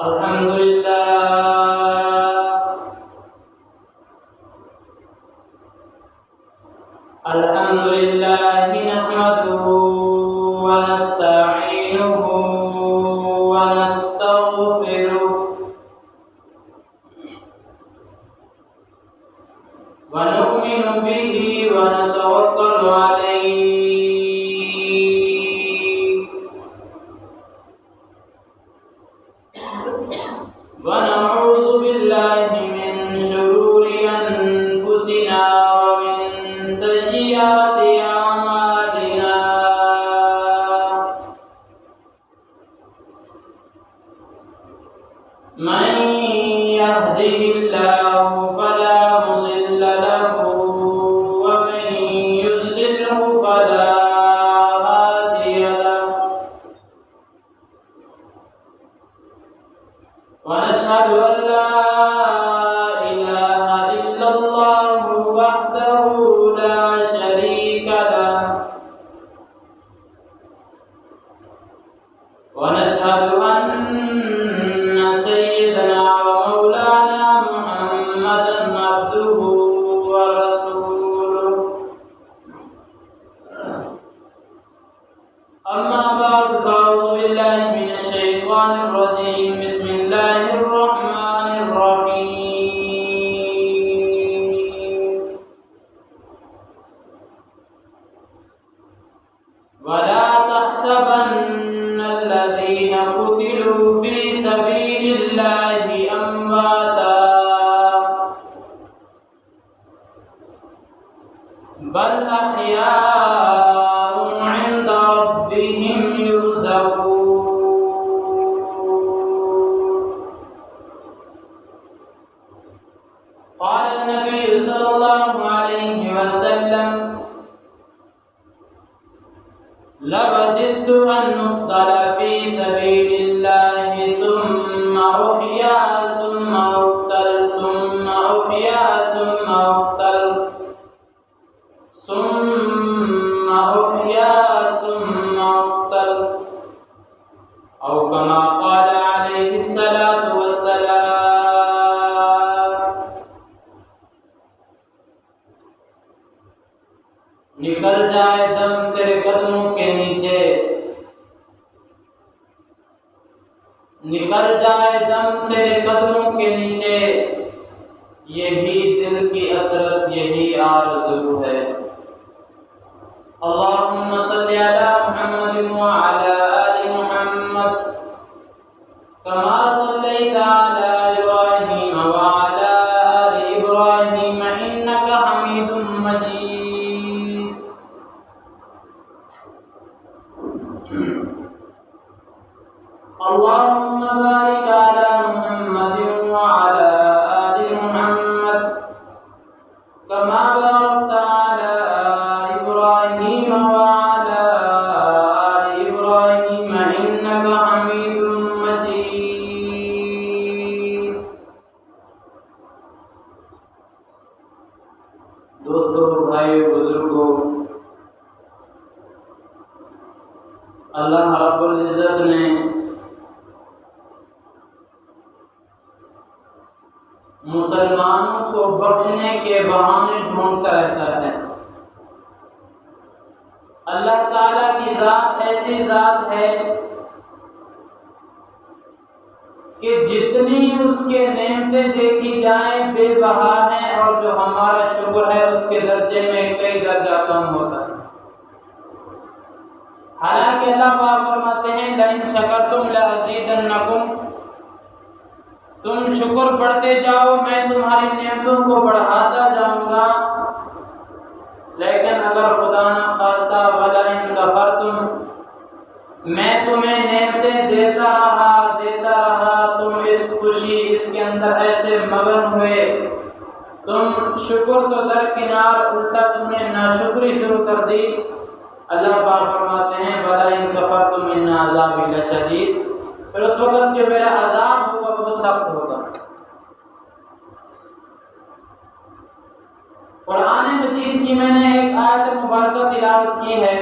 الحمد لله نحمده ونستعينه ونستغفره ونؤمن به ونتوكل عليه ونعوذ بالله من شرور أنفسنا ومن سيئات أعمالنا من يهده الله فلا مضل له ومن يضلله فلا هادي له ونشهد أن لا إله إلا الله وحده لا شريك له ونشهد أن سيدنا ومولانا محمدا عبده ورسوله أما بعد فأعوذ بالله من الشيطان الرجيم بسم الله الرحمن الرحيم ولا تحسبن الذين قتلوا في سبيل الله أمواتا بل أحياء عند ربهم يرزقون قال النبي صلى الله عليه وسلم لوددت أن نقتل في سبيل الله ثم أحيا ثم أقتل ثم أحيا ثم أقتل ثم أحيا ثم أقتل أو كما قال عليه الصلاة والسلام نکل جائے دم تیرے قدموں کے نیچے نکل جائے دم تیرے قدموں کے نیچے یہی دل کی حسرت یہی آرزو ہے اللهم صل على محمد وعلى آل محمد كما صليت على إبراهيم وعلى آل إبراهيم إنك حميد مجيد اللهم بارك على محمد وعلى آل محمد كما باركت على إبراهيم وعلى آل إبراهيم إنك حميد مجيد دوستو بھائی بزرگوں اللہ رب العزت نے مسلمانوں کو بخشنے کے بہانے ڈھونڈتا رہتا ہے اللہ تعالیٰ کی ذات ایسی ذات ہے کہ جتنی اس کے نعمتیں دیکھی جائیں بے بہا ہیں اور جو ہمارا شکر ہے اس کے درجے میں کئی درجہ کم ہوتا ہے حالانکہ اللہ پاک فرماتے ہیں لئن شکرتم لأزیدنکم تم شکر بڑھتے جاؤ میں تمہاری نعمتوں کو بڑھاتا جاؤں گا لیکن اگر خدا نہ خواستہ وَلَئِن كَفَرْتُمْ میں تمہیں نعمتیں دیتا رہا تم اس خوشی اس کے اندر ایسے مگن ہوئے تم شکر تو درکنار الٹا تم نے ناشکری شروع کر دی اللہ پاک فرماتے ہیں وَلَئِن كَفَرْتُمْ إِنَّ عَذَابِي لَشَدِيدٌ پھر اس وقت جو میرا عذاب ہوگا وہ سخت ہوگا قرآن مجید کی میں نے ایک آیت مبارکہ تلاوت کی ہے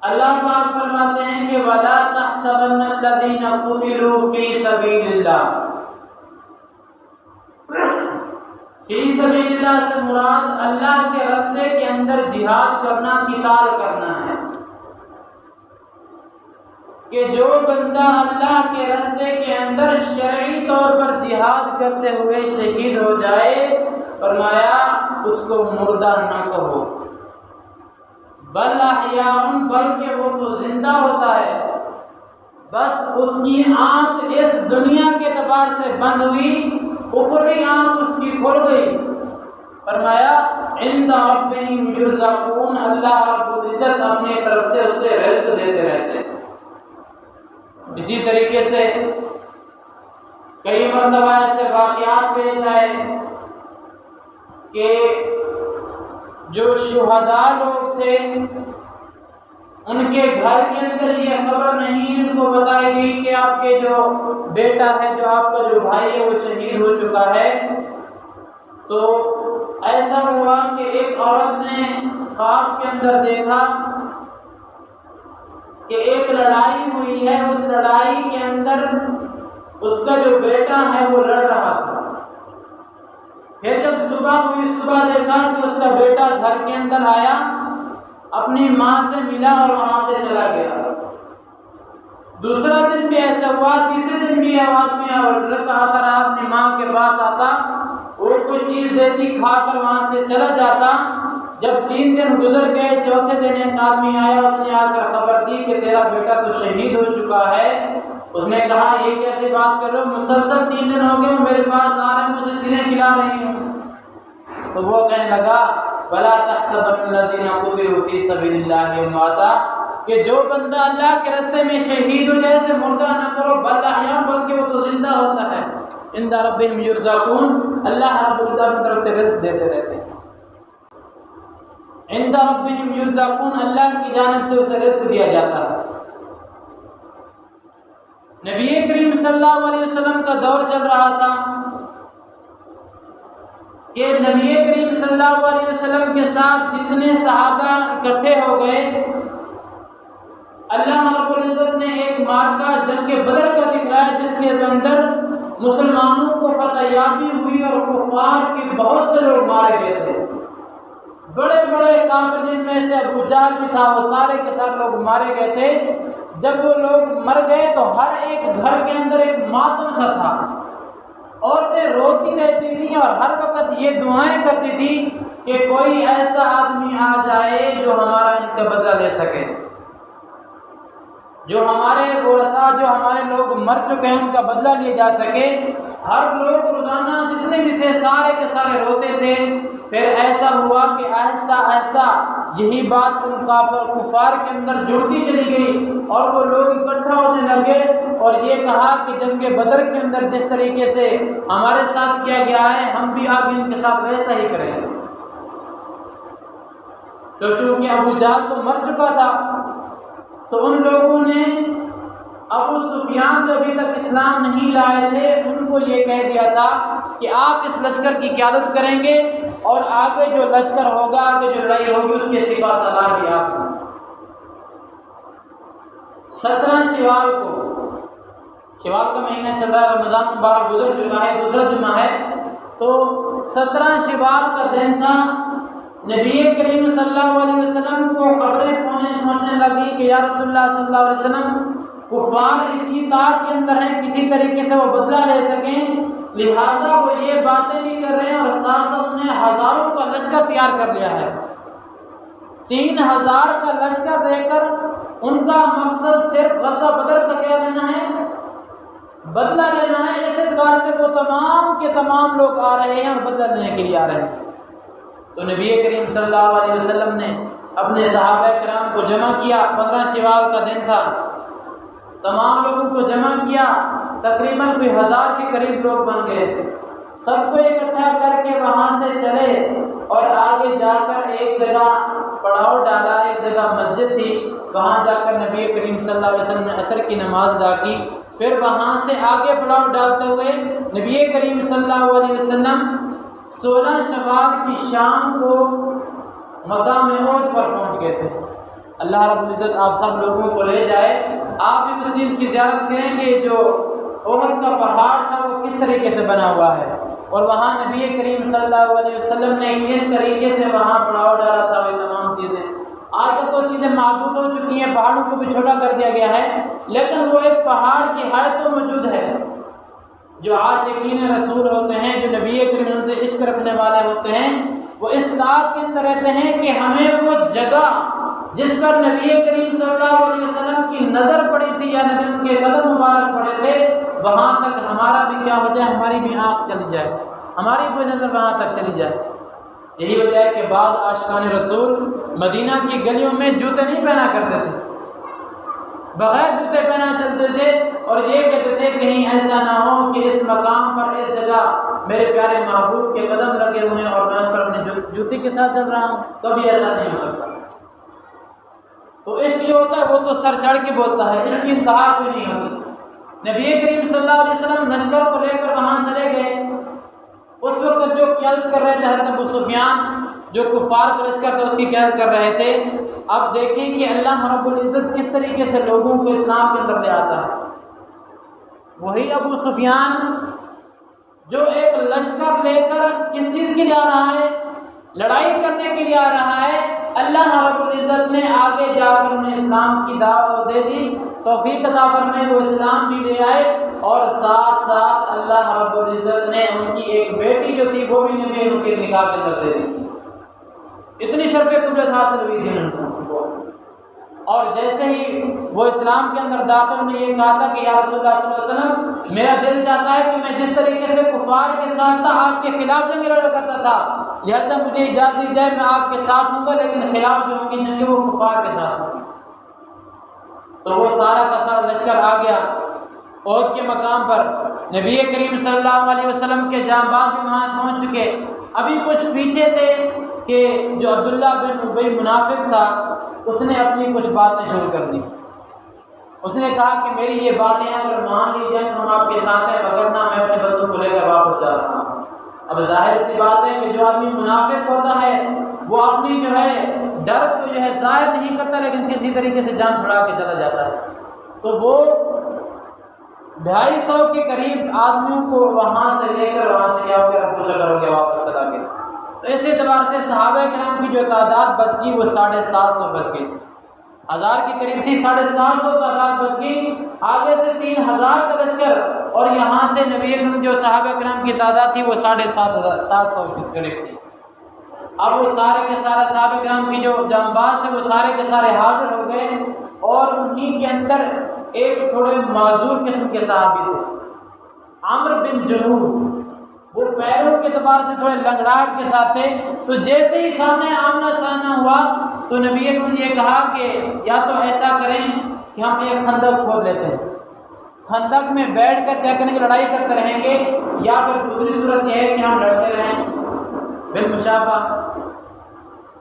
اللہ پاک فرماتے ہیں کہ وَلَا تَحْسَبَنَّ الَّذِينَ قُتِلُوا فِي سَبِيلِ اللَّهِ، فی سبیل اللہ سے مراد اللہ کے راستے کے اندر جہاد کرنا، قتال کرنا ہے، کہ جو بندہ اللہ کے راستے کے اندر شرعی طور پر جہاد کرتے ہوئے شہید ہو جائے، فرمایا اس کو مردہ نہ کہو، بل احیاء، بلکہ وہ تو زندہ ہوتا ہے، بس اس کی آنکھ اس دنیا کے اعتبار سے بند ہوئی، اوپری آنکھ اس کی کھل گئی۔ فرمایا عند ربہم یرزقون، اللہ رب العزت اپنی طرف سے اسے رزق دیتے رہتے ہیں۔ اسی طریقے سے کئی مرتبہ ایسے واقعات پیش آئے کہ جو شہداء لوگ تھے ان کے گھر کے اندر یہ خبر نہیں ان کو بتائی گئی کہ آپ کے جو بیٹا ہے، جو آپ کا جو بھائی ہے وہ شہید ہو چکا ہے۔ تو ایسا ہوا کہ ایک عورت نے خواب کے اندر دیکھا کہ ایک لڑائی ہوئی ہے، اس لڑائی کے اندر اس کا جو بیٹا ہے وہ لڑ رہا تھا۔ پھر جب صبح ہوئی، صبح دیکھا کہ اس کا بیٹا گھر کے اندر آیا، اپنی ماں سے ملا اور وہاں سے چلا گیا۔ دوسرا دن بھی ایسا ہوا، تیسرے دن بھی آدمی آتا رہا، اپنی ماں کے پاس آتا، وہ کوئی چیز دیتی، کھا کر وہاں سے چلا جاتا۔ جب 3 دن گزر گئے، چوتھے دن ایک آدمی آیا، اس نے آ کر خبر دی کہ تیرا بیٹا تو شہید ہو چکا ہے۔ اس نے کہا یہ کیسی بات کر رہے ہو، مسلسل 3 دن ہو گئے میرے پاس آ رہے ہیں، مجھے چیزیں کھلا رہی ہوں۔ تو وہ کہنے لگا وَلَا تَحْسَبَنَّ الَّذِينَ قُتِلُوا فِي سَبِيلِ اللَّهِ أَمْوَاتًا، کہ جو بندہ اللہ کے راستے میں شہید ہو جائے اسے مردہ نہ کرو، بل احیاء، بلکہ وہ تو زندہ ہوتا ہے، عند ربہم یرزقون، اللہ رب العزت کی طرف سے رزق دیتے رہتے ہیں۔ عند ربہم یرزقون، اللہ کی جانب سے اسے رزق دیا جاتا ہے۔ نبی کریم صلی اللہ علیہ وسلم کا دور چل رہا تھا کہ نبی کریم صلی اللہ علیہ وسلم کے ساتھ جتنے صحابہ اکٹھے ہو گئے، اللہ رب العزت نے ایک مارکہ جنگ بدر کا دکھلایا جس کے اندر مسلمانوں کو فتح یابی ہوئی اور کفار کے بہت سے لوگ مارے گئے تھے۔ بڑے بڑے کافر جن میں سے ابو جہل بھی تھا، وہ سارے کے سارے لوگ مارے گئے تھے۔ جب وہ لوگ مر گئے تو ہر ایک گھر کے اندر ایک ماتم سا تھا، عورتیں روتی رہتی تھیں اور ہر وقت یہ دعائیں کرتی تھی کہ کوئی ایسا آدمی آ جائے جو ہمارا ان کا بدلہ لے سکے، جو ہمارے ورثاء، جو ہمارے لوگ مر چکے ہیں ان کا بدلہ لیا جا سکے۔ ہر لوگ روزانہ جتنے بھی تھے سارے کے سارے روتے تھے۔ پھر ایسا ہوا کہ آہستہ آہستہ یہی بات ان کفار کے اندر جڑتی چلی گئی اور وہ لوگ اکٹھا ہونے لگے اور یہ کہا کہ جنگ بدر کے اندر جس طریقے سے ہمارے ساتھ کیا گیا ہے ہم بھی آگے ان کے ساتھ ویسا ہی کریں گے۔ تو چونکہ ابو جہل تو مر چکا تھا تو ان لوگوں نے ابو سفیان جو ابھی تک اسلام نہیں لائے تھے ان کو یہ کہہ دیا تھا کہ آپ اس لشکر کی قیادت کریں گے اور آگے جو لشکر ہوگا، آگے جو لڑائی ہوگی اس کے سپاہ سالار بھی آپ کو۔ 17 شوال کو، شوال کا مہینہ چل رہا ہے، رمضان مبارک گزر چکا ہے، دوسرا جمعہ ہے، تو 17 شوال کا دن تھا۔ نبی کریم صلی اللہ علیہ وسلم کو خبریں پہنچنے لگی کہ یا رسول اللہ صلی اللہ علیہ وسلم کفار اسی طاق کے اندر ہیں، کسی طریقے سے وہ بدلہ لے سکیں، لہذا وہ یہ باتیں بھی کر رہے ہیں اور ساتھ ساتھ انہیں ہزاروں کا لشکر تیار کر لیا ہے۔ 3000 کا لشکر لے کر ان کا مقصد صرف غزوہ بدر کا کیا لینا ہے، بدلہ لینا ہے۔ اس اعتبار سے وہ تمام کے تمام لوگ آ رہے ہیں اور بدلہ لینے کے لیے آ رہے ہیں۔ تو نبی کریم صلی اللہ علیہ وسلم نے اپنے صحابہ کرام کو جمع کیا، 15 شوال کا دن تھا، تمام لوگوں کو جمع کیا، تقریباً کوئی 1000 کے قریب لوگ بن گئے تھے۔ سب کو اکٹھا کر کے وہاں سے چلے اور آگے جا کر ایک جگہ پڑاؤ ڈالا، ایک جگہ مسجد تھی، وہاں جا کر نبی کریم صلی اللہ علیہ وسلم نے عصر کی نماز ادا کی۔ پھر وہاں سے آگے پڑاؤ ڈالتے ہوئے نبی کریم صلی اللہ علیہ وسلم 16 شوال کی شام کو مقام احد پر پہنچ گئے تھے۔ اللہ رب العزت آپ سب لوگوں کو لے جائے، آپ بھی اس چیز کی زیارت کریں گے جو احد کا پہاڑ تھا وہ کس طریقے سے بنا ہوا ہے، اور وہاں نبی کریم صلی اللہ علیہ وسلم نے کس طریقے سے وہاں پڑاؤ ڈالا تھا، وہ تمام چیزیں آج تک تو چیزیں محدود ہو چکی ہیں، پہاڑوں کو بھی چھوٹا کر دیا گیا ہے، لیکن وہ ایک پہاڑ کی حد تو موجود ہے۔ جو عاشقین رسول ہوتے ہیں، جو نبی کریم سے عشق رکھنے والے ہوتے ہیں، وہ اس بات کے اندر رہتے ہیں کہ ہمیں وہ جگہ جس پر نبی کریم صلی اللہ علیہ وسلم کی نظر پڑی تھی یا نبی ان کے قدم مبارک پڑے تھے، وہاں تک ہمارا بھی کیا ہو جائے، ہماری بھی آنکھ چلی جائے، ہماری بھی نظر وہاں تک چلی جائے۔ یہی وجہ ہے کہ بعض عاشقان رسول مدینہ کی گلیوں میں جوتے نہیں پہنا کرتے تھے، بغیر جوتے پہنا چلتے تھے، اور یہ کہتے تھے کہیں ایسا نہ ہو کہ اس مقام پر، اس جگہ میرے پیارے محبوب کے قدم لگے ہوئے ہیں اور میں اس پر اپنے جوتے کے ساتھ چل رہا ہوں، کبھی ایسا نہیں ہو سکتا۔ تو عشق جو ہوتا ہے وہ تو سر چڑھ کے بولتا ہے، اس کی انتہا کوئی نہیں ہوتی۔ نبی کریم صلی اللہ علیہ وسلم لشکر کو لے کر وہاں چلے گئے، اس وقت جو قیادت کر رہے تھے حضرت ابو سفیان، جو کفار کا لشکر تھا اس کی قیادت کر رہے تھے۔ اب دیکھیں کہ اللہ رب العزت کس طریقے سے لوگوں کو اسلام کے اندر لے آتا ہے۔ وہی ابو سفیان جو ایک لشکر لے کر کس چیز کے لیے آ رہا ہے، لڑائی کرنے کے لیے آ رہا ہے، اللہ رب العزت نے آگے جا کر انہیں اسلام کی دعوت دے دی، توفیق عطا فرمائے، وہ اسلام بھی لے آئے، اور ساتھ ساتھ اللہ رب العزت نے ان کی ایک بیٹی جو تھی وہ بھی نبی ان کے نکاح کے اندر دے دی۔ اتنی شرف قدرت حاصل ہوئی تھی ان کو، اور جیسے ہی وہ اسلام کے اندر داخل نے یہ کہا تھا کہ یا رسول اللہ صلی اللہ علیہ وسلم، میرا دل چاہتا ہے کہ میں جس طریقے سے کفار کے ساتھ تھا، آپ کے خلاف جنگ لڑا کرتا تھا، لہذا مجھے اجازت دی جائے، میں آپ کے ساتھ ہوں گا، لیکن خلاف جو ہوں گی جنگ وہ کفار کے ساتھ ہوں گی۔ تو وہ سارا کا سارا لشکر آ گیا احد کے مقام پر۔ نبی کریم صلی اللہ علیہ وسلم کے جانباز بھی وہاں پہنچ چکے، ابھی کچھ پیچھے تھے کہ جو عبداللہ بن ابی منافق تھا، اس نے اپنی کچھ باتیں شروع کر دی۔ اس نے کہا کہ میری یہ باتیں اگر مان لی جائیں تو ہم آپ کے ساتھ ہیں، مگر نہ میں اپنے بندوں کو لے کر واپس جا رہا ہوں۔ اب ظاہر سی بات ہے کہ جو آدمی منافق ہوتا ہے وہ اپنی جو ہے ڈر کو جو ہے ظاہر نہیں کرتا، لیکن کسی طریقے سے جان چھڑا کے چلا جاتا ہے۔ تو وہ 250 کے قریب آدمیوں کو وہاں سے لے کر وہاں سے کیا ہو گیا، پوچھا کرو گے واپس چلا گیا۔ تو اس اعتبار سے صحابہ کرام کی جو تعداد بچ گئی وہ 750 بچ گئی، 1000 کے قریب تھی، 750 تعداد بچ گئی، آگے سے 3000 کا لشکر، اور یہاں سے نبی اکرم جو صحابہ کرام کی تعداد تھی وہ 750 کے قریب تھی۔ اب وہ سارے کے سارے صحابہ کرام کی جو جانباز تھے وہ سارے کے سارے حاضر ہو گئے، اور انہی کے اندر ایک تھوڑے معذور قسم کے صحابی تھے، عمرو بن جنوب، وہ پیروں کے اعتبار سے تھوڑے لنگڑاہٹ کے ساتھ تھے۔ تو جیسے ہی سامنے آمنا سامنا ہوا تو نبی اکرم نے یہ کہا کہ یا تو ایسا کریں کہ ہم ایک خندق کھود لیتے ہیں، خندق میں بیٹھ کر کیا کریں گے، لڑائی کرتے رہیں گے، یا پھر دوسری صورت یہ ہے کہ ہم لڑتے رہیں بالمشافہ۔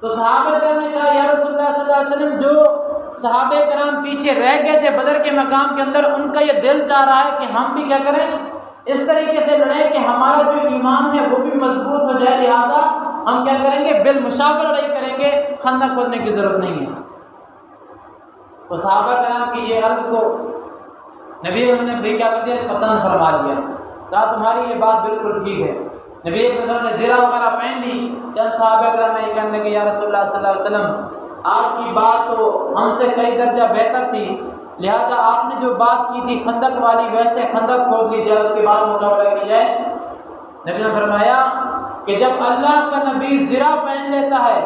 تو صحابہ کرام نے کہا یا رسول اللہ صلی اللہ علیہ وسلم، جو صحابہ کرام پیچھے رہ گئے تھے بدر کے مقام کے اندر، ان کا یہ دل چاہ رہا ہے کہ ہم بھی کیا کریں، اس طریقے سے لڑیں کہ ہمارا جو ایمان ہے وہ بھی مضبوط ہو جائے، لہذا ہم کیا کریں گے، بالمشافہ لڑائی کریں گے، خندق کھودنے کی ضرورت نہیں ہے۔ تو صحابہ کرام کی یہ عرض کو نبی نے بھی کیا کر دیا، پسند فرما لیا، کہا تمہاری یہ بات بالکل ٹھیک ہے۔ نبی نے زرہ وغیرہ پہن لی، چند صحابہ کرام میں یہ کہنے لگے یا رسول اللہ صلی اللہ علیہ وسلم، آپ کی بات تو ہم سے کئی درجہ بہتر تھی، لہذا آپ نے جو بات کی تھی خندق والی، ویسے خندق کھود لی جائے، اس کے بعد مقابلہ کی جائے۔ نبی نے فرمایا کہ جب اللہ کا نبی زرہ پہن لیتا ہے،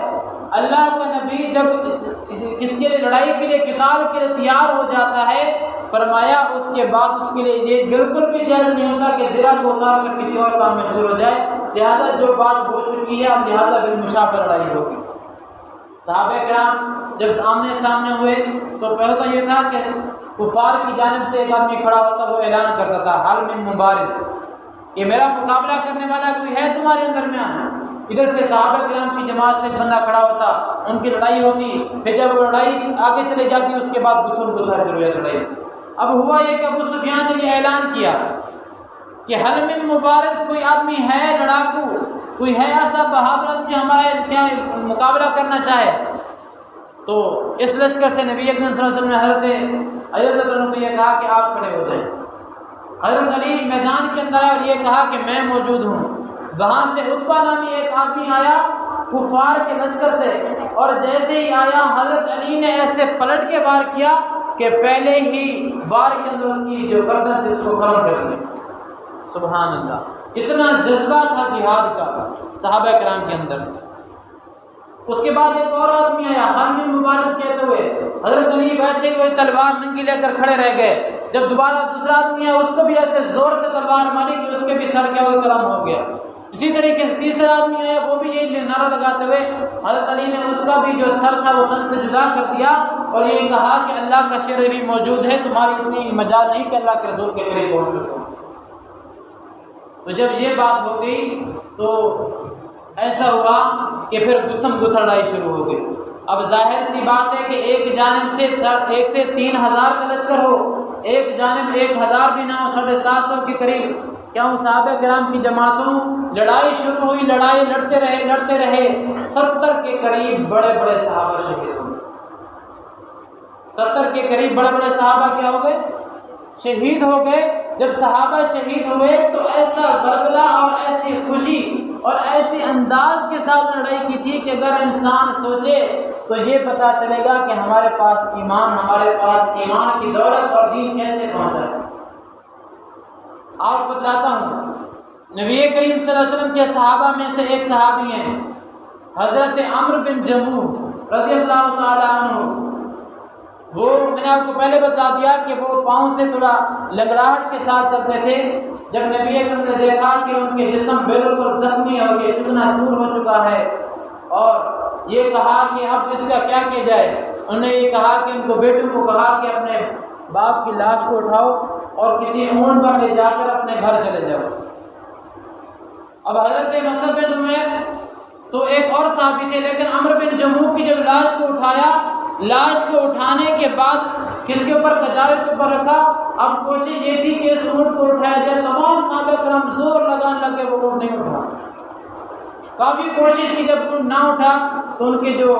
اللہ کا نبی جب اس کے لیے لڑائی کے لیے، قتال کے لیے تیار ہو جاتا ہے، فرمایا اس کے بعد اس کے لیے یہ بالکل بھی جائز نہیں ہوتا کہ زرہ کو اتار کر کسی اور کام میں مشغول ہو جائے، لہذا جو بات ہو چکی ہے اب لہذا بالمشافہ لڑائی ہوگی۔ صحابہ کرام جب آمنے سامنے ہوئے تو پہلے یہ تھا کہ کفار کی جانب سے ایک آدمی کھڑا ہوتا، وہ اعلان کرتا تھا حل من مبارز، کہ میرا مقابلہ کرنے والا کوئی ہے تمہارے درمیان۔ ادھر سے صحابہ کرام کی جماعت سے بندہ کھڑا ہوتا، ان کی لڑائی ہوتی، پھر جب وہ لڑائی آگے چلے جاتی اس کے بعد گتھل گتھل شروع ہو لڑائی۔ اب ہوا یہ کہ ابو سفیان نے یہ اعلان کیا کہ حل من مبارز، کوئی آدمی ہے لڑاکو، کوئی ہے ایسا بہادر جو ہمارا مقابلہ کرنا چاہے۔ تو اس لشکر سے نبی اکرم صلی اللہ علیہ وسلم نے حضرت علی رضی اللہ عنہ کو یہ کہا کہ آپ کھڑے ہو جائیں. حضرت علی میدان کے اندر آئے اور یہ کہا کہ میں موجود ہوں. وہاں سے عتبہ نامی ایک آدمی آیا کفار کے لشکر سے، اور جیسے ہی آیا حضرت علی نے ایسے پلٹ کے وار کیا کہ پہلے ہی وار کے اندر ان کی جو گردن تھی اس کو کلم کر دیا. سبحان اللہ، اتنا جذبہ تھا جہاد کا صحابہ کرام کے اندر. اس کے بعد ایک اور آدمی آیا حامی مبارک کہتے ہوئے، حضرت علی ویسے ہی وہی تلوار ننگی لے کر کھڑے رہ گئے. جب دوبارہ دوسرا آدمی آیا اس کو بھی ایسے زور سے تلوار ماری کہ اس کے بھی سر کیا ہوا قلم ہو گیا. اسی طریقے سے تیسرا آدمی آیا، وہ بھی یہی نعرہ لگاتے ہوئے حضرت علی نے اس کا بھی جو سر تھا وہ تن سے جدا کر دیا اور یہ کہا کہ اللہ کا شر بھی موجود ہے، تمہاری اتنی مجال نہیں کہ اللہ کے رسول کے قریب پہنچ سکو. تو جب یہ بات ہو گئی تو ایسا ہوا کہ پھر گتھم گتھڑائی شروع ہو گئی. اب ظاہر سی بات ہے کہ ایک جانب سے 3,000 کا لشکر ہو، ایک جانب 1,000 بھی نہ ہو، 750 کے قریب. کیا صحابہ کرام کی جماعتوں لڑائی شروع ہوئی، لڑائی لڑتے رہے 70 کے قریب بڑے بڑے صحابہ شہید ہوئے. 70 کے قریب بڑے بڑے صحابہ کیا ہو گئے؟ شہید ہو گئے. جب صحابہ شہید ہوئے تو ایسا بلبلہ اور ایسی خوشی اور ایسے انداز کے ساتھ لڑائی کی تھی کہ اگر انسان سوچے تو یہ پتا چلے گا کہ ہمارے پاس ایمان کی دولت اور دین کیسے پہنچا ہے. آپ بتلاتا ہوں، نبی کریم صلی اللہ علیہ وسلم کے صحابہ میں سے ایک صحابی ہیں حضرت عمرو بن جموح رضی اللہ تعالی عنہ. وہ میں نے آپ کو پہلے بتا دیا کہ وہ پاؤں سے تھوڑا لنگڑاہٹ کے ساتھ چلتے تھے. جب نبی اکرم نے دیکھا کہ ان کے جسم بالکل زخمی ہو گئے، چکنا چور ہو چکا ہے، اور یہ کہا کہ اب اس کا کیا کیا جائے. انہوں نے یہ کہا کہ ان کو بیٹوں کو کہا کہ اپنے باپ کی لاش کو اٹھاؤ اور کسی اونٹ پر لے جا کر اپنے گھر چلے جاؤ. اب حضرت مصعب بن عمیر تو ایک اور صحابی تھے، لیکن عمرو بن جموح کی جب لاش کو اٹھایا، لاش کو اٹھانے کے بعد کس کے اوپر کجاوے کے اوپر رکھا. اب کوشش یہ تھی کہ اس اونٹ کو اٹھایا جائے. تمام صحابہ کرام زور لگانے لگے، وہ اونٹ نہیں اٹھا. کافی کوشش کی، جب اونٹ نہ اٹھا تو ان کے جو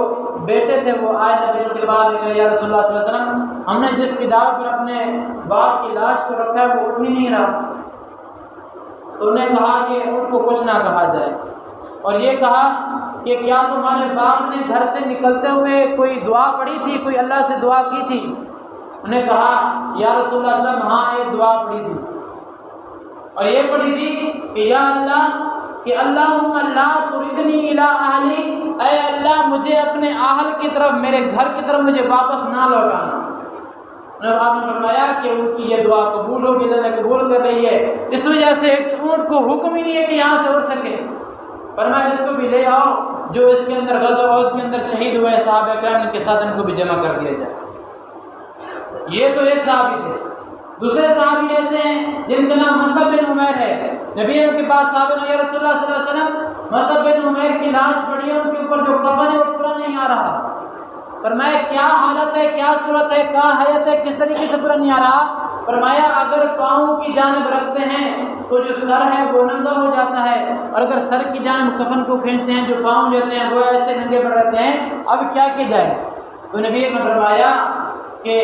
بیٹے تھے وہ آئے نبی کے بعد نکلے، یا رسول اللہ صلی اللہ علیہ وسلم ہم نے جس کتاب پر اپنے باپ کی لاش کو رکھا ہے وہ اٹھ ہی نہیں رہا. تو انہوں نے کہا کہ اونٹ کو کچھ نہ کہا جائے، اور یہ کہا کہ کیا تمہارے باپ نے گھر سے نکلتے ہوئے کوئی دعا پڑھی تھی، کوئی اللہ سے دعا کی تھی؟ انہوں نے کہا یا رسول اللہ صلی اللہ علیہ وسلم ہاں ایک دعا پڑھی تھی، اور یہ پڑھی تھی کہ یا اللہ کہ اللہم لا تردنی الی اہلی، اے اللہ مجھے اپنے اہل کی طرف، میرے گھر کی طرف مجھے واپس نہ لوٹانا. آپ نے فرمایا کہ ان کی یہ دعا قبول ہوگی، اللہ قبول کر رہی ہے. اس وجہ سے ایک اونٹ کو حکم ہی نہیں ہے کہ یہاں سے اڑ سکے. فرمایا اس کو بھی لے آؤ، جو اس کے اندر غزوہ احد کے اندر شہید ہوئے صحابہ کرام کے ساتھ ان کو بھی جمع کر دیا جائے. یہ تو ایک صحابی تھے. دوسرے صحابی ایسے ہیں جن کا نام مصعب بن عمیر ہے. نبی کے پاس صحابہ نے یا رسول اللہ صلی اللہ علیہ وسلم مصعب بن عمیر کی لاش پڑی ہے، ان کے اوپر جو کفن ہے وہ پورا نہیں آ رہا. فرمایا کیا حالت ہے، کیا صورت ہے، کیا حیت ہے، کس طریقے سے پورا نہیں آ رہا. فرمایا اگر پاؤں کی جانب رکھتے ہیں تو جو سر ہے وہ ننگا ہو جاتا ہے، اور اگر سر کی جانب کفن کو کھینچتے ہیں جو پاؤں جاتے ہیں وہ ایسے ننگے پڑ رہتے ہیں. اب کیا کیا جائے؟ تو نبی نے فرمایا کہ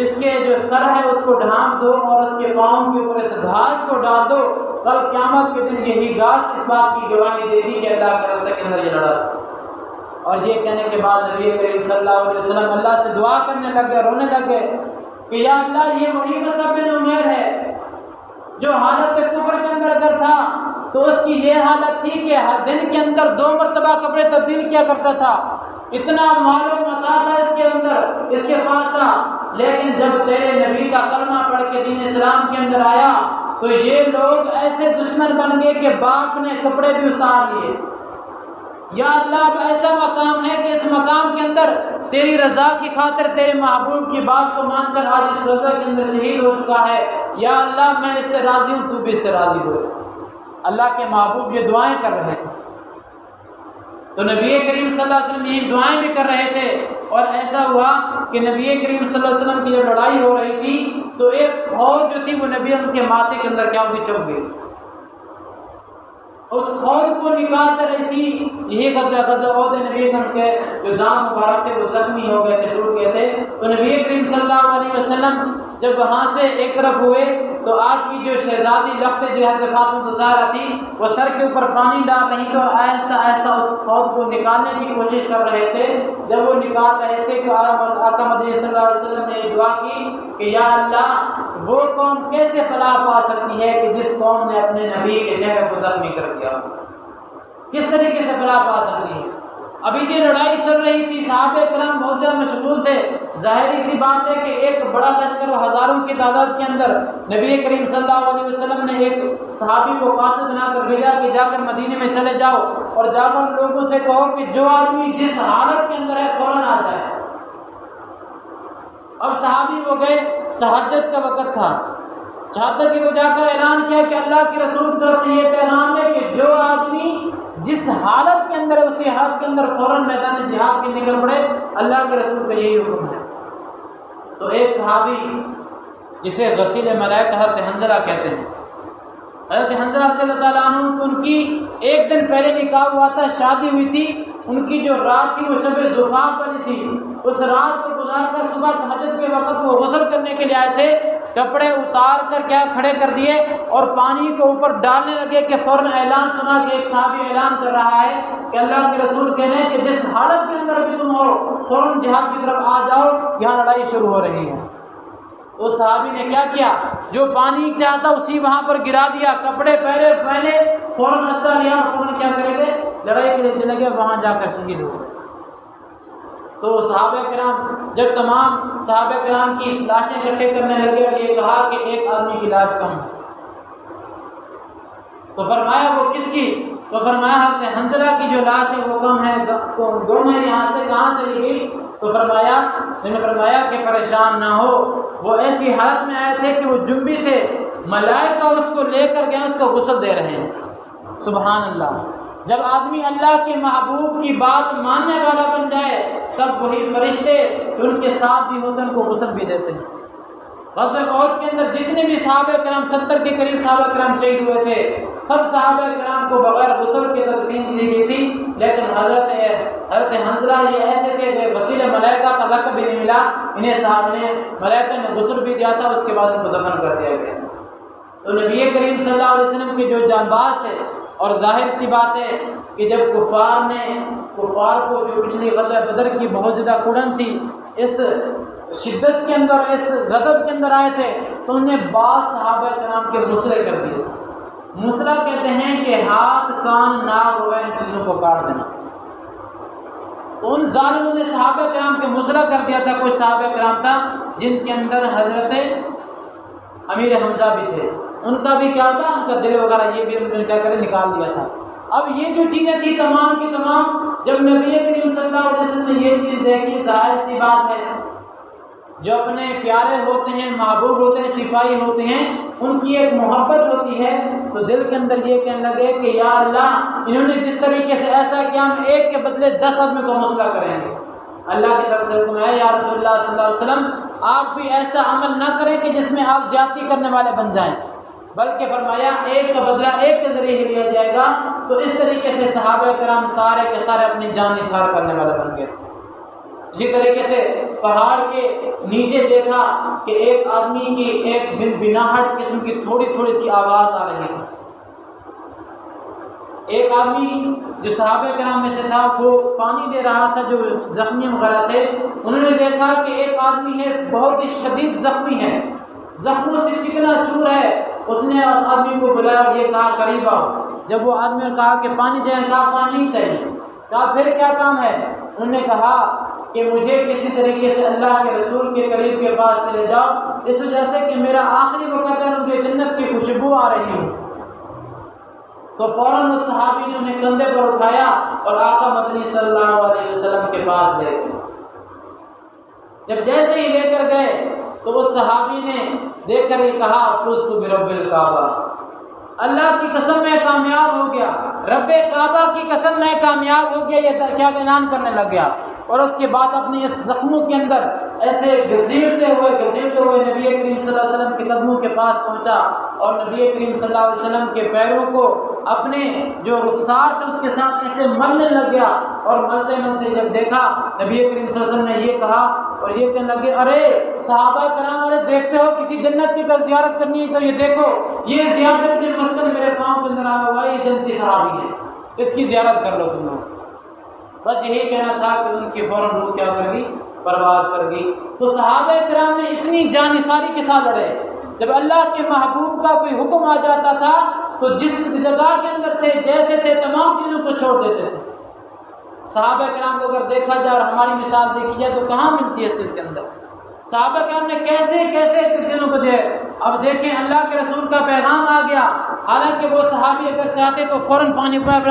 اس کے جو سر ہے اس کو ڈھانپ دو اور اس کے پاؤں کے اوپر اس گھاس کو ڈال دو. کل قیامت کے دن یہی گھاس اس بات کی گواہی دے دی کہ اللہ کے راستے کے اندر یہ لڑا. اور یہ کہنے کے بعد نبی کریم صلی اللہ علیہ وسلم اللہ سے دعا کرنے لگے، رونے لگے کہ یا اللہ یہ وہی مصعب بن عمیر ہے جو حالت کفر کے اندر اگر تھا تو اس کی یہ حالت تھی کہ دن کے اندر 2 مرتبہ کپڑے تبدیل کیا کرتا تھا. اتنا مال و متاع تھا اس کے اندر، اس کے پاس تھا. لیکن جب تیرے نبی کا کلمہ پڑھ کے دین اسلام کے اندر آیا تو یہ لوگ ایسے دشمن بن گئے کہ باپ نے کپڑے بھی اتار لیے. یا اللہ اب ایسا مقام ہے کہ اس مقام کے اندر تیری رضا کی خاطر تیرے محبوب کی بات کو مان کر آج اس رضا کے اندر شہید ہو چکا ہے. یا اللہ میں اس سے راضی ہوں، تو بھی اس سے راضی ہو. اللہ کے محبوب یہ دعائیں کر رہے تھے. تو نبی کریم صلی اللہ علیہ وسلم یہ دعائیں بھی کر رہے تھے. اور ایسا ہوا کہ نبی کریم صلی اللہ علیہ وسلم کی جب لڑائی ہو رہی تھی تو ایک خور جو تھی وہ نبی ان کے ماتھے کے اندر کیا ہوگی، چپ گئی. اس خور کو نکال کر ایسی یہی غزوہ عہد نبی کریم کے جو دان مبارک تھے وہ زخمی ہو گئے تھے، ٹوٹ گئے تھے، تو نبی کریم صلی اللہ علیہ وسلم جب وہاں سے ایک طرف ہوئے تو آپ کی جو شہزادی لخت جو حضرت فاطمہ الزہرا تھی وہ سر کے اوپر پانی ڈال رہی تھی اور آہستہ آہستہ اس فوج کو نکالنے کی کوشش کر رہے تھے۔ جب وہ نکال رہے تھے تو آقا مدنی صلی اللہ علیہ وسلم نے دعا کی کہ یا اللہ وہ قوم کیسے فلاح پا سکتی ہے کہ جس قوم نے اپنے نبی کے چہرے کو زخمی کر دیا، کس طریقے سے فلاح پا سکتی ہے؟ ابھی یہ لڑائی چل رہی تھی، صحابہ کرام بہت زیادہ مشغول تھے، ظاہری سی بات ہے کہ ایک بڑا لشکر و ہزاروں کی تعداد کے اندر نبی کریم صلی اللہ علیہ وسلم نے ایک صحابی کو قاصد بنا کر بھیجا کہ جا کر مدینے میں چلے جاؤ اور جا کر لوگوں سے کہو کہ جو آدمی جس حالت کے اندر ہے فوراً آ جائے۔ اب صحابی وہ گئے، تہجد کا وقت تھا، تہجد کو جا کر اعلان کیا کہ اللہ کے رسول کی طرف سے یہ پیغام ہے کہ جو آدمی جس حالت کے اندر ہے اسی حالت کے اندر فوراً میدان جہاد کے نکل پڑے، اللہ کے رسول کا یہی حکم ہے۔ تو ایک صحابی جسے غسیل ملائکہ حضرت حنظلہ کہتے ہیں، حضرت حنظلہ رضی اللہ تعالیٰ عنہ ان کی ایک دن پہلے نکاح ہوا تھا، شادی ہوئی تھی، ان کی جو رات تھی وہ شب زفاف والی تھی، اس رات کو گزار کر صبح تہجد کے وقت وہ غسل کرنے کے لیے آئے تھے، کپڑے اتار کر کیا کھڑے کر دیے اور پانی کو اوپر ڈالنے لگے کہ فوراً اعلان سنا کہ ایک صحابی اعلان کر رہا ہے کہ اللہ کے رسول کہہ رہے ہیں کہ جس حالت کے اندر بھی تم ہو فوراً جہاد کی طرف آ جاؤ، یہاں لڑائی شروع ہو رہی ہے۔ اس صحابی نے کیا کیا، جو پانی چاہتا اسی وہاں پر گرا دیا، کپڑے پہنے فوراً اسلحہ لیا اور فوراً کیا کریں گے، لڑائی کے لیے چلے گئے، وہاں جا کر شہید ہو گئے۔ تو صحابہ کرام جب تمام صحابہ کرام کی لاشیں اکٹھے کرنے لگے اور یہ کہا کہ ایک آدمی کی لاش کم ہے، تو فرمایا وہ کس کی؟ تو فرمایا حضرت حنظلہ کی جو لاش ہے وہ کم ہے، گم ہے، یہاں سے کہاں چلی گئی؟ تو فرمایا کہ پریشان نہ ہو، وہ ایسی حالت میں آئے تھے کہ وہ جنبی تھے، ملائکہ اس کو لے کر گئے، اس کو غسل دے رہے ہیں۔ سبحان اللہ، جب آدمی اللہ کے محبوب کی بات ماننے والا بن جائے تب وہی فرشتے جو ان کے ساتھ بھی ہوتے ہیں ان کو غسل بھی دیتے ہیں۔ غزوہ احد کے اندر جتنے بھی صحابہ کرام 70 کے قریب صحابہ کرام شہید ہوئے تھے، سب صحابہ کرام کو بغیر غسل کے تدفین دی گئی تھی، لیکن حضرت حنظلہ یہ ایسے تھے کہ غسیل ملائکہ کا لقب بھی نہیں ملا، انہیں صحابہ نے ملائکہ نے غسل بھی دیا تھا، اس کے بعد ان کو دفن کر دیا گیا۔ تو نبی کریم صلی اللہ علیہ وسلم کے جو جانباز تھے، اور ظاہر سی بات ہے کہ جب کفار کو جو پچھلی غزوہ بدر کی بہت زیادہ کڑن تھی، اس شدت کے اندر اس غضب کے اندر آئے تھے تو انہوں نے بعض صحابہ کرام کے مسئلے کر دیے۔ مسئلہ کہتے ہیں کہ ہاتھ کان ناک وغیرہ ان چیزوں کو کاٹ دینا۔ تو ان ظالموں نے صحابہ کرام کے مسئلہ کر دیا تھا۔ کوئی صحابہ کرام تھا جن کے اندر حضرت امیر حمزہ بھی تھے، ان کا بھی کیا تھا، ان کا دل وغیرہ یہ بھی انہوں نے کیا کرے نکال دیا تھا۔ اب یہ جو چیزیں تھی تمام کی تمام جب نبی کریم صلی اللہ علیہ وسلم نے یہ چیز دیکھی، ظاہر سی بات ہے جو اپنے پیارے ہوتے ہیں، محبوب ہوتے ہیں، سپاہی ہوتے ہیں، ان کی ایک محبت ہوتی ہے، تو دل کے اندر یہ کہنے لگے کہ یا اللہ انہوں نے جس طریقے سے ایسا کیا، ہم ایک کے بدلے 10 آدمی کو مسئلہ کریں گے۔ اللہ کی طرف سے حکم ہے یا رسول اللہ صلی اللہ علیہ وسلم آپ بھی ایسا عمل نہ کریں کہ جس میں آپ زیادتی کرنے والے بن جائیں، بلکہ فرمایا ایک کا بدلہ ایک کے ذریعے ہی لیا جائے گا۔ تو اس طریقے سے صحابہ کرام سارے کے سارے اپنی جان نثار کرنے والے بن گئے۔ اسی طریقے سے پہاڑ کے نیچے دیکھا کہ ایک آدمی کی ایک بنبناہٹ قسم کی تھوڑی تھوڑی سی آواز آ رہی تھی۔ ایک آدمی جو صحابہ کرام میں سے تھا وہ پانی دے رہا تھا، جو زخمی وغیرہ تھے، انہوں نے دیکھا کہ ایک آدمی ہے بہت ہی شدید زخمی ہے، زخموں سے چکنا چور ہے۔ اس نے اس آدمی کو بلایا اور یہ کہا قریب آؤ۔ جب وہ آدمی نے کہا کہ پانی چاہیے، کہا پانی نہیں چاہیے، کہا پھر کیا کام ہے؟ انہوں نے کہا کہ مجھے کسی طریقے سے اللہ کے رسول کے قریب کے پاس چلے جاؤ، اس وجہ سے کہ میرا آخری وقت ہے، مجھے جنت کی خوشبو آ رہی ہے۔ تو فوراً اس صحابی نے انہیں کندھے پر اٹھایا اور آقا مدنی صلی اللہ علیہ وسلم کے پاس لے گئے۔ جب جیسے ہی لے کر گئے تو اس صحابی نے دیکھ کر یہ کہا فزت برب الکعبہ، اللہ کی قسم میں کامیاب ہو گیا، رب کعبہ کی قسم میں کامیاب ہو گیا۔ یہ کیا اعلان کرنے لگ گیا، اور اس کے بعد اپنے اس زخموں کے اندر ایسے گھسیٹتے ہوئے نبی کریم صلی اللہ علیہ وسلم کے قدموں کے پاس پہنچا اور نبی کریم صلی اللہ علیہ وسلم کے پیروں کو اپنے جو رخسار تھے اس کے ساتھ ایسے ملنے لگ گیا، اور ملتے جب دیکھا نبی کریم صلی اللہ علیہ وسلم نے یہ کہا اور یہ کہنے لگے، ارے صحابہ کرام، ارے دیکھتے ہو کسی جنت کی اگر زیارت کرنی ہے تو یہ دیکھو، یہ زیارت کے مسکن میرے پاؤں کے اندر آیا ہوا ہے، یہ جنتی صحابی ہے، اس کی زیارت کر لو تم لوگ۔ بس یہی کہنا تھا کہ ان کی فوراً روح کیا کر گئی، پرواز کر گئی۔ تو صحابہ کرام نے اتنی جانثاری کے ساتھ لڑے، جب اللہ کے محبوب کا کوئی حکم آ جاتا تھا تو جس جگہ کے اندر تھے جیسے تھے تمام چیزوں کو چھوڑ دیتے تھے۔ صحابہ کرام کو اگر دیکھا جائے اور ہماری مثال دیکھی جائے تو کہاں ملتی ہے اس چیز کے اندر؟ صحابہ کرام نے کیسے چیزوں کو دے۔ اب دیکھیں اللہ کے رسول کا پیغام آ گیا، حالانکہ وہ صحابی اگر چاہتے تو فوراً پانی پر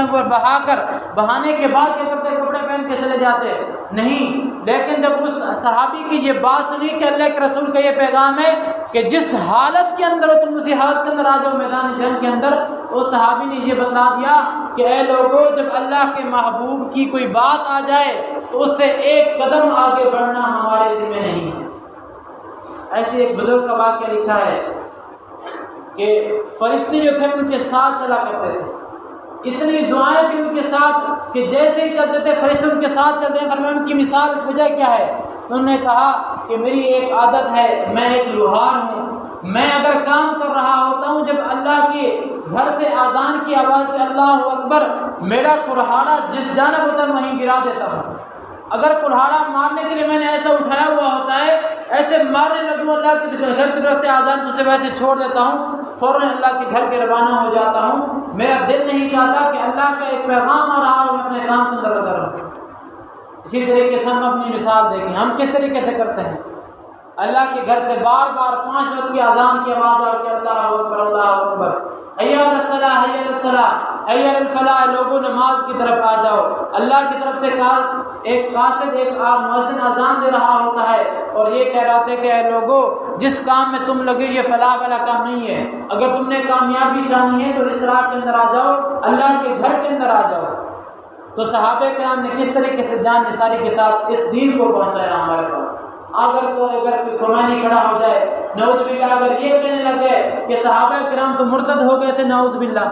بہانے کے بعد کیا کرتے، کپڑے پہن کے چلے جاتے، نہیں، لیکن جب اس صحابی کی یہ بات سنی کہ اللہ کے رسول کا یہ پیغام ہے کہ جس حالت کے اندر ہو تم اسی حالت کے اندر آ جاؤ میدان جنگ کے اندر، اس صحابی نے یہ بتلا دیا کہ اے لوگوں، جب اللہ کے محبوب کی کوئی بات آ جائے تو اس سے ایک قدم آگے بڑھنا ہمارے ذمہ نہیں ہے۔ ایسے ایک بزرگ کا واقعہ لکھا ہے کہ فرشتے جو تھے ان کے ساتھ چلا کرتے تھے، اتنی دعائیں تھیں ان کے ساتھ کہ جیسے ہی چلتے تھے فرشتے ان کے ساتھ چلتے ہیں۔ فرمایا ان کی مثال وجہ کیا ہے؟ انہوں نے کہا کہ میری ایک عادت ہے، میں ایک لوہار ہوں، میں اگر کام کر رہا ہوتا ہوں، جب اللہ کے گھر سے اذان کی آواز سے اللہ اکبر، میرا کلہاڑا جس جانب ہوتا ہے وہیں گرا دیتا ہوں۔ اگر کلہاڑا مارنے کے لیے میں نے ایسا اٹھایا ہوا ہوتا ہے، ایسے مارنے لگوں اللہ کے گھر کی طرف سے آزان تو اسے ویسے چھوڑ دیتا ہوں، فوراً اللہ کے گھر کے روانہ ہو جاتا ہوں۔ میرا دل نہیں چاہتا کہ اللہ کا ایک پیغام آ رہا ہو میں اپنے کام کے اندر لگا رہوں۔ اسی طریقے سے ہم اپنی مثال دیکھیں، ہم کس طریقے سے کرتے ہیں۔ اللہ کے گھر سے بار بار 5 وقت کی اذان کی آواز آ کے اللہ اکبر اللہ اکبر، حی علی الصلاۃ حی علی الصلاۃ حی علی الفلاح، لوگوں نماز کی طرف آ جاؤ۔ اللہ کی طرف سے ایک قاصد، ایک مؤذن اذان دے رہا ہوتا ہے اور یہ کہہ رہا تھا کہ اے لوگوں، جس کام میں تم لگے یہ فلاح والا کام نہیں ہے، اگر تم نے کامیابی چاہنی ہے تو اس راہ کے اندر آ جاؤ، اللہ کے گھر کے اندر آ جاؤ۔ تو صحابہ کرام نے کس طریقے سے جان نثاری کے ساتھ اس دین کو پہنچایا ہمارے پاس۔ اگر کوئی خمینی کھڑا ہو جائے، نعوذ باللہ، اگر یہ کہنے لگے کہ صحابہ کرام تو مرتد ہو گئے تھے، نعوذ باللہ،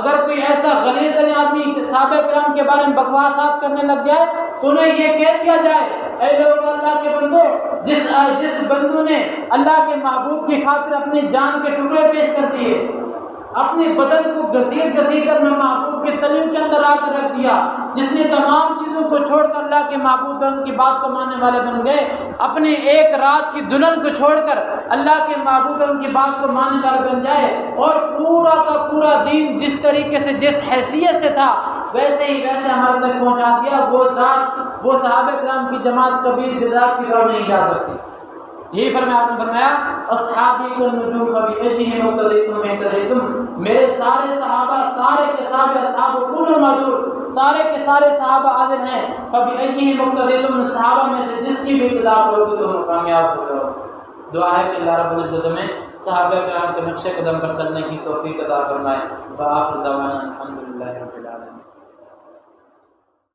اگر کوئی ایسا غلیظ آدمی صحابہ کرام کے بارے میں بکواسات کرنے لگ جائے تو انہیں یہ کہہ دیا جائے، اے لوگ اللہ کے بندو، جس بندو نے اللہ کے محبوب کی خاطر اپنی جان کے ٹکڑے پیش کر دیے، اپنے بدن کو گھسیٹ کر محبوب کے تلیم کے اندر آ کر رکھ دیا، جس نے تمام چیزوں کو چھوڑ کر اللہ کے محبوب ان کی بات کو ماننے والے بن گئے، اپنے ایک رات کی دلہن کو چھوڑ کر اللہ کے محبوب ان کی بات کو ماننے والے بن جائے، اور پورا کا پورا دین جس طریقے سے جس حیثیت سے تھا ویسے ہی ویسے ہمارے تک پہنچا دیا، وہ ذات، وہ صحابہ کرام کی جماعت کبھی جزات کی طرف نہیں جا سکتی۔ یہی فرمایا اصحابی النجوم فبأيهم اقتديتم اهتديتم، میرے سارے صحابہ، سارے کے سارے اصحاب کل موجود، سارے کے سارے صحابہ عادل ہیں، فبأيهم اقتديتم، صحابہ میں سے جس کی بھی اقتدا کرو گے تو کامیاب ہو جاؤ۔ دعا ہے کہ اللہ رب العزت میں صحابہ کرام کے نقش قدم پر چلنے کی توفیق عطا فرمائے۔ وآخر دعوانا الحمدللہ رب العالمین۔